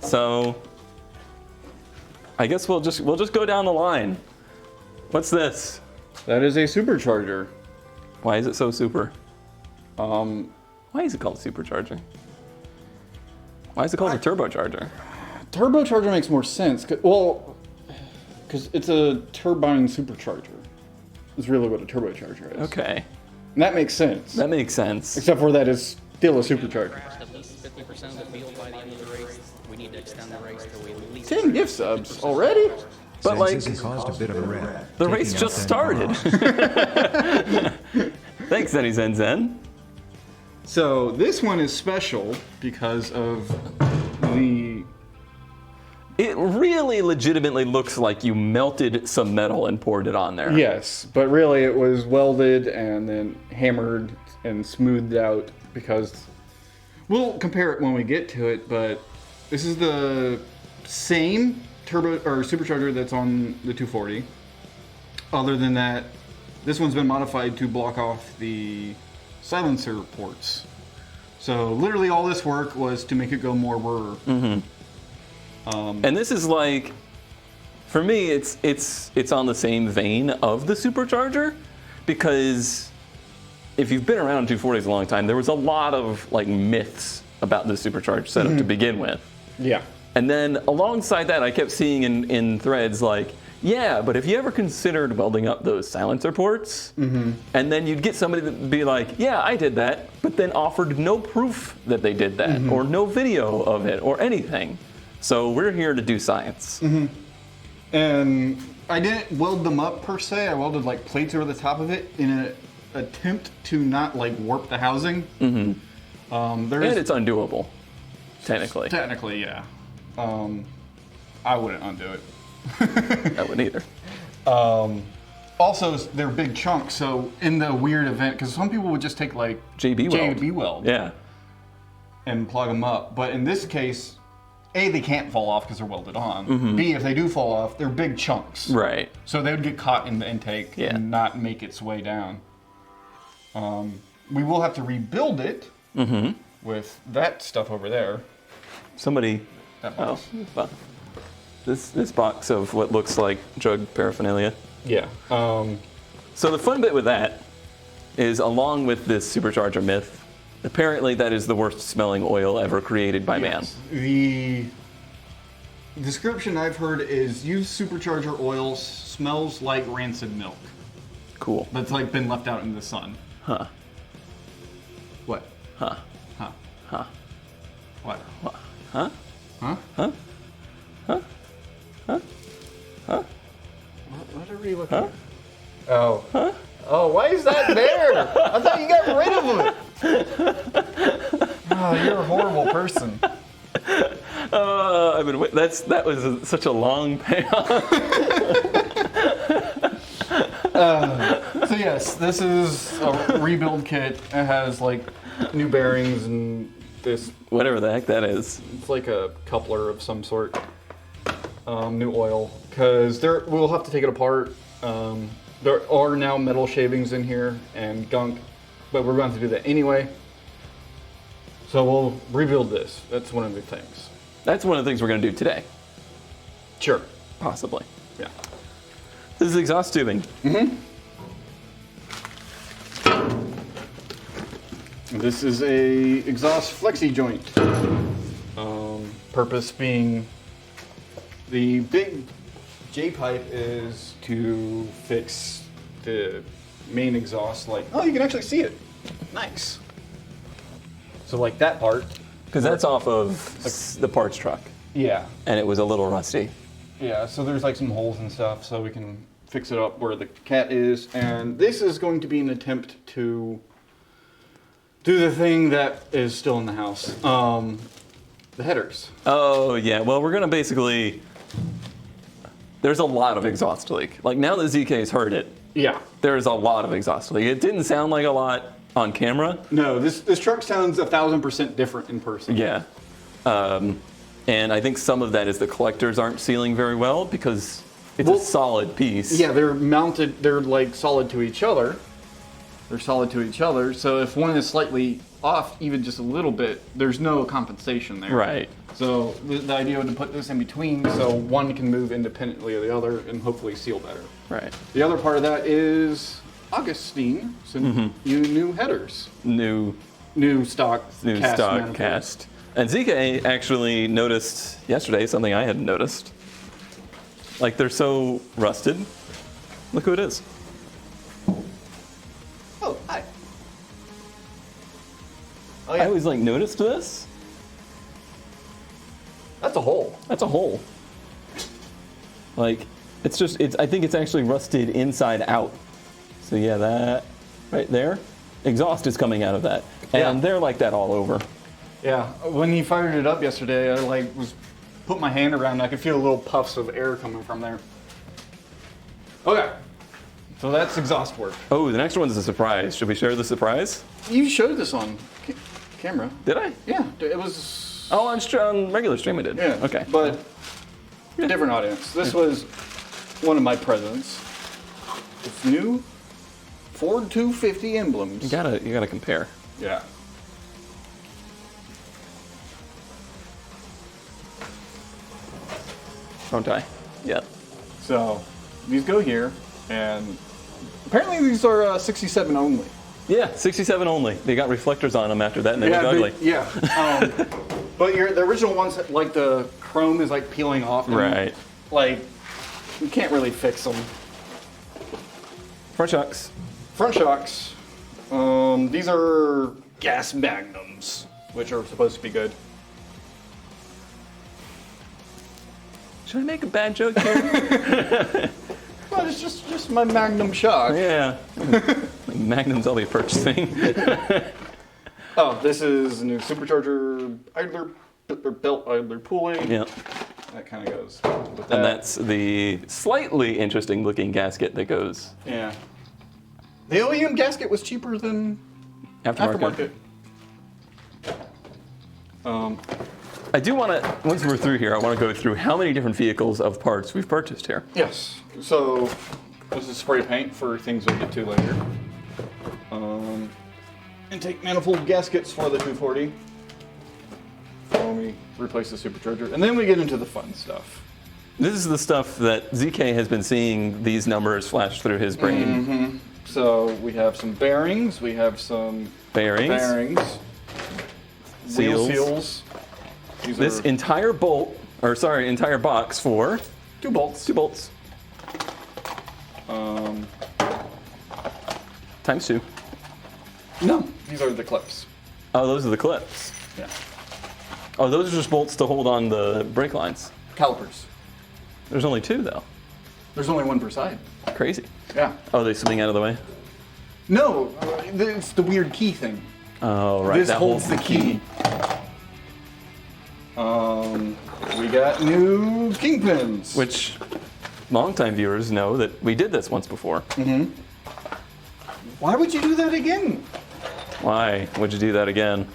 So I guess we'll just go down the line. What's this? That is a supercharger. Why is it so super? Why is it called supercharger? Why is it called a turbocharger? Turbocharger makes more sense. Because it's a turbine supercharger. Is really what a turbocharger is. Okay. And that makes sense. That makes sense. Except for that is still a supercharger. At least 50% of the field by the end of the race. We need to extend the race till we at least 10 gift subs already? But like, caused a bit of a wreck, the race just started. Thanks, Zenny Zen Zen. So this one is special because of the... It really legitimately looks like you melted some metal and poured it on there. Yes, but really it was welded and then hammered and smoothed out because... We'll compare it when we get to it, but this is the same turbo or supercharger that's on the 240. Other than that, this one's been modified to block off the silencer ports. So literally all this work was to make it go more whir. And this is like, for me, it's on the same vein of the supercharger, because if you've been around 240s a long time, there was a lot of like myths about the supercharged setup to begin with. Yeah. And then alongside that, I kept seeing in threads like, yeah, but have you ever considered welding up those silencer ports? And then you'd get somebody that'd be like, yeah, I did that, but then offered no proof that they did that, or no video of it, or anything. So we're here to do science. And I didn't weld them up per se. I welded like plates over the top of it in an attempt to not like warp the housing. And it's undoable, technically. Technically, yeah. I wouldn't undo it. I wouldn't either. Also, they're big chunks, so in the weird event, because some people would just take like JB weld. Yeah. And plug them up. But in this case, A, they can't fall off because they're welded on. B, if they do fall off, they're big chunks. Right. So they would get caught in the intake and not make its way down. We will have to rebuild it with that stuff over there. Somebody. That box. Well, this box of what looks like drug paraphernalia. Yeah. So the fun bit with that is, along with this supercharger myth, apparently that is the worst smelling oil ever created by man. The description I've heard is used supercharger oil smells like rancid milk. Cool. That's like been left out in the sun. Huh. What? Huh. Huh. Huh. What? What? Huh? Huh? Huh? Huh? Huh? Huh? What are we looking Huh? at? Oh. Huh? Oh, why is that there? I thought you got rid of it. Oh, you're a horrible person. I've been. That was such a long payoff. So yes, this is a rebuild kit. It has like new bearings and this. Whatever the heck that is. It's like a coupler of some sort. New oil, because we'll have to take it apart. There are now metal shavings in here and gunk, but we're going to do that anyway. So we'll rebuild this. That's one of the things. That's one of the things we're going to do today. Sure. Possibly. Yeah. This is exhaust tubing. This is a exhaust flexi joint. Purpose being, the big J pipe is to fix the main exhaust. Like, oh, you can actually see it. Nice. So like that part. Because that's off of the parts truck. Yeah. And it was a little rusty. Yeah, so there's like some holes and stuff, so we can fix it up where the cat is. And this is going to be an attempt to do the thing that is still in the house. The headers. Oh, yeah. Well, we're going to basically... There's a lot of exhaust leak. Like, now that ZK's heard it, Yeah. there's a lot of exhaust leak. It didn't sound like a lot on camera. No, this truck sounds 1,000% different in person. Yeah. And I think some of that is the collectors aren't sealing very well because it's a solid piece. Yeah, they're mounted, they're like solid to each other. They're solid to each other, so if one is slightly off, even just a little bit, there's no compensation there. Right. So the idea was to put this in between so one can move independently of the other and hopefully seal better. Right. The other part of that is Augustine, some new headers. New stock manifold. cast. And ZK actually noticed yesterday something I hadn't noticed. Like, they're so rusted. Look who it is. Oh, hi. Oh, I yeah. always like noticed this. That's a hole. That's a hole. Like, I think it's actually rusted inside out. So yeah, that right there, exhaust is coming out of that. And they're like that all over. Yeah, when he fired it up yesterday, I put my hand around and I could feel little puffs of air coming from there. Okay, so that's exhaust work. Oh, the next one's a surprise. Should we share the surprise? You showed this on camera. Did I? Yeah, it was... Oh, on regular stream I did. Yeah, Okay. but different audience. This was one of my presents. It's new Ford 250 emblems. You gotta compare. Yeah. Don't I? Yeah. So these go here, and apparently these are 67 only. Yeah, 67 only. They got reflectors on them after that, and they look ugly. But the original ones, like the chrome is like peeling off. And, Right. Like, you can't really fix them. Front shocks. Front shocks. These are gas magnums, which are supposed to be good. Should I make a bad joke here? Well, it's just my magnum shock. Yeah. Magnum's I'll be purchasing. Oh, this is a new supercharger idler, or belt idler pulley. Yeah. That kind of goes with that. And that's the slightly interesting looking gasket that goes Yeah. The OEM gasket was cheaper than aftermarket. aftermarket. I do want to, once we're through here, I want to go through how many different vehicles of parts we've purchased here. Yes. So this is spray paint for things we'll get to later. Intake manifold gaskets for the 240. When we replace the supercharger, and then we get into the fun stuff. This is the stuff that ZK has been seeing these numbers flash through his brain. So we have some bearings. We have some Bearings. Wheel Seals. seals. These This are entire entire box for 2 bolts. 2 bolts. Times 2. No, these are the clips. Oh, those are the clips. Yeah. Oh, those are just bolts to hold on the brake lines. Calipers. There's only 2 though. There's only one per side. Crazy. Yeah. Oh, they swing out of the way? No, it's the weird key thing. Oh, right. This that holds the key. We got new kingpins. Which longtime viewers know that we did this once before. Why would you do that again? Why would you do that again?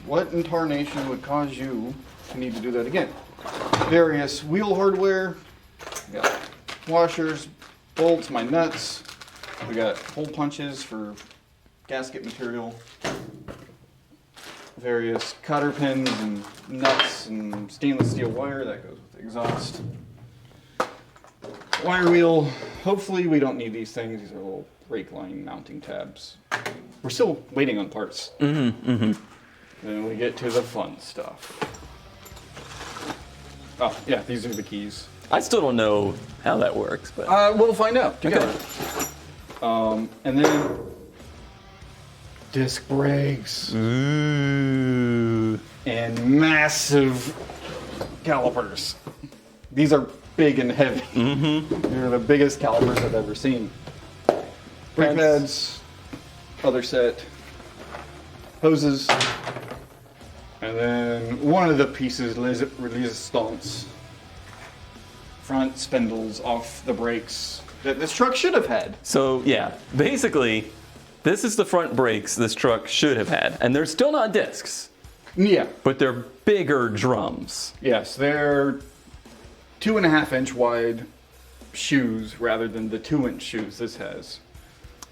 What in tarnation would cause you to need to do that again? Various wheel hardware. We got washers, bolts, my nuts. We got hole punches for gasket material. Various cotter pins and nuts and stainless steel wire that goes with the exhaust. Wire wheel. Hopefully we don't need these things. These are little brake line mounting tabs. We're still waiting on parts. Then we get to the fun stuff. Oh, yeah, these are the keys. I still don't know how that works, but We'll find out together. Okay. And then disc brakes Ooh. and massive calipers. These are big and heavy. They're the biggest calipers I've ever seen. Brake pads, other set, hoses, and then one of the pieces, resistance, front spindles off the brakes that this truck should have had. So yeah, basically, this is the front brakes this truck should have had, and they're still not discs, Yeah. but they're bigger drums. Yes, they're 2.5 inch wide shoes rather than the 2 inch shoes this has.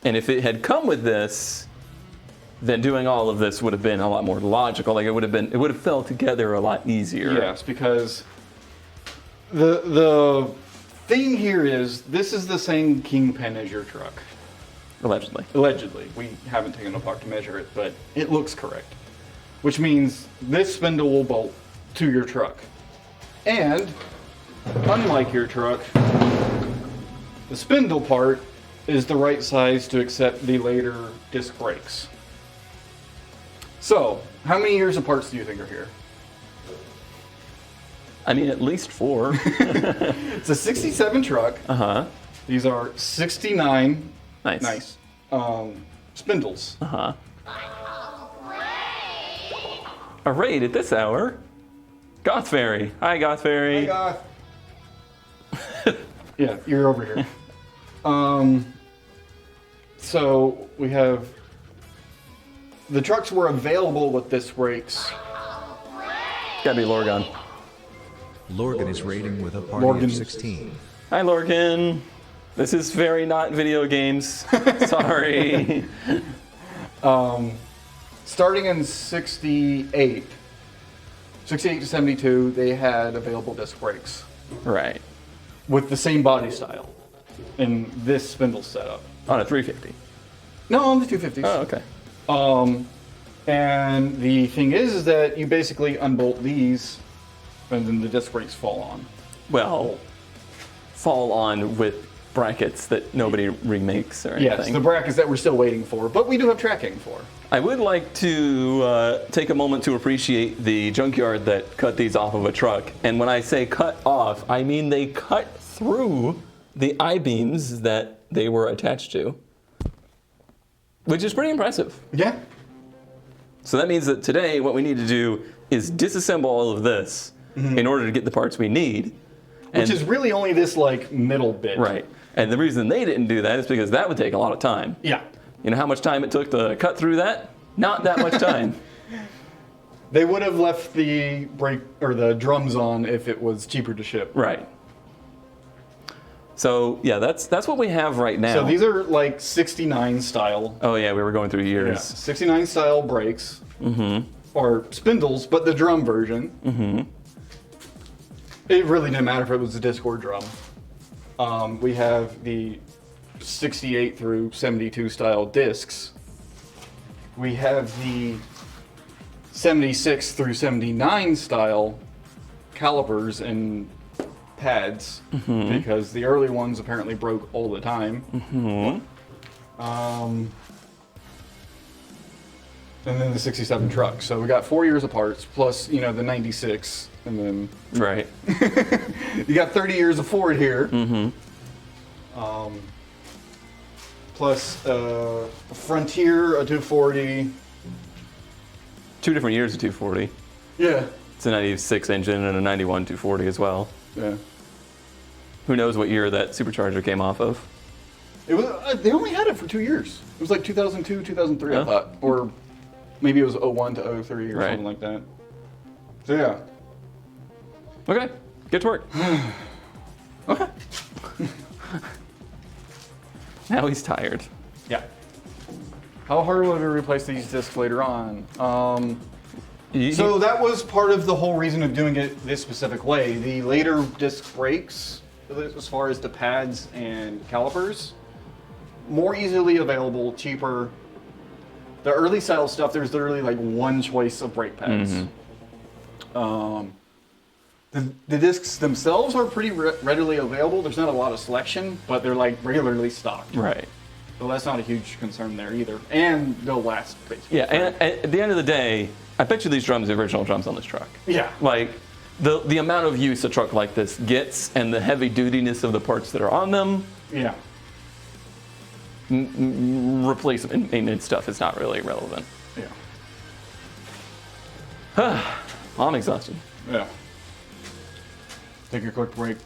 And if it had come with this, then doing all of this would have been a lot more logical. Like it would have fell together a lot easier. Yes, because the thing here is this is the same kingpin as your truck. Allegedly. Allegedly. We haven't taken it apart to measure it, but it looks correct. Which means this spindle will bolt to your truck. And, unlike your truck, the spindle part is the right size to accept the later disc brakes. So, how many years of parts do you think are here? I mean, at least 4. It's a 67 truck. Uh-huh. These are 69 Nice. spindles. Uh-huh. A raid at this hour. Goth Fairy. Hi, Goth Fairy. Hey, Goth. Yeah, you're over here. So we have the trucks were available with disc brakes. Gotta be Lorgon. Lorgan is raiding with a party Lorgan. of 16. Hi, Lorgan. This is very not video games. Sorry. Starting in 68 to 72, they had available disc brakes Right. with the same body style in this spindle setup. On a 350. No, on the 250s. Oh, okay. And the thing is that you basically unbolt these, and then the disc brakes fall on. Well, fall on with brackets that nobody remakes or anything. Yes, the brackets that we're still waiting for, but we do have tracking for. I would like to take a moment to appreciate the junkyard that cut these off of a truck. And when I say cut off, I mean they cut through the I-beams that they were attached to, which is pretty impressive. Yeah. So that means that today what we need to do is disassemble all of this in order to get the parts we need. Which is really only this like middle bit. Right. And the reason they didn't do that is because that would take a lot of time. Yeah. You know how much time it took to cut through that? Not that much time. They would have left the brake or the drums on if it was cheaper to ship. Right. So yeah, that's what we have right now. So these are like 69 style. Oh yeah, we were going through Yeah, years. 69 style brakes. Or spindles, but the drum version. It really didn't matter if it was a disc or drum. We have the 68 through 72 style discs. We have the 76 through 79 style calipers and pads because the early ones apparently broke all the time. And then the 67 truck. So we got 4 years of parts plus, you know, the 96 and then Right. you got 30 years of Ford here. Plus a Frontier, a 240. 2 different years of 240. Yeah. It's a 96 engine and a 91 240 as well. Yeah. Who knows what year that supercharger came off of? It was. They only had it for 2 years. It was like 2002, 2003, I Huh? thought, or maybe it was 01 to 03 or Right. something like that. So yeah. Okay, get to work. Okay. Now he's tired. Yeah. How hard would it replace these discs later on? So that was part of the whole reason of doing it this specific way. The later disc brakes, as far as the pads and calipers, more easily available, cheaper. The early style stuff, there's literally like one choice of brake pads. The discs themselves are pretty readily available. There's not a lot of selection, but they're like regularly stocked. Right. So that's not a huge concern there either. And they'll last, basically. Yeah, and at the end of the day, I bet you these drums are the original drums on this truck. Yeah. Like, the amount of use a truck like this gets and the heavy dutiness of the parts that are on them, Yeah. replacement maintenance stuff is not really relevant. Yeah. I'm exhausted. Yeah. Take a quick break.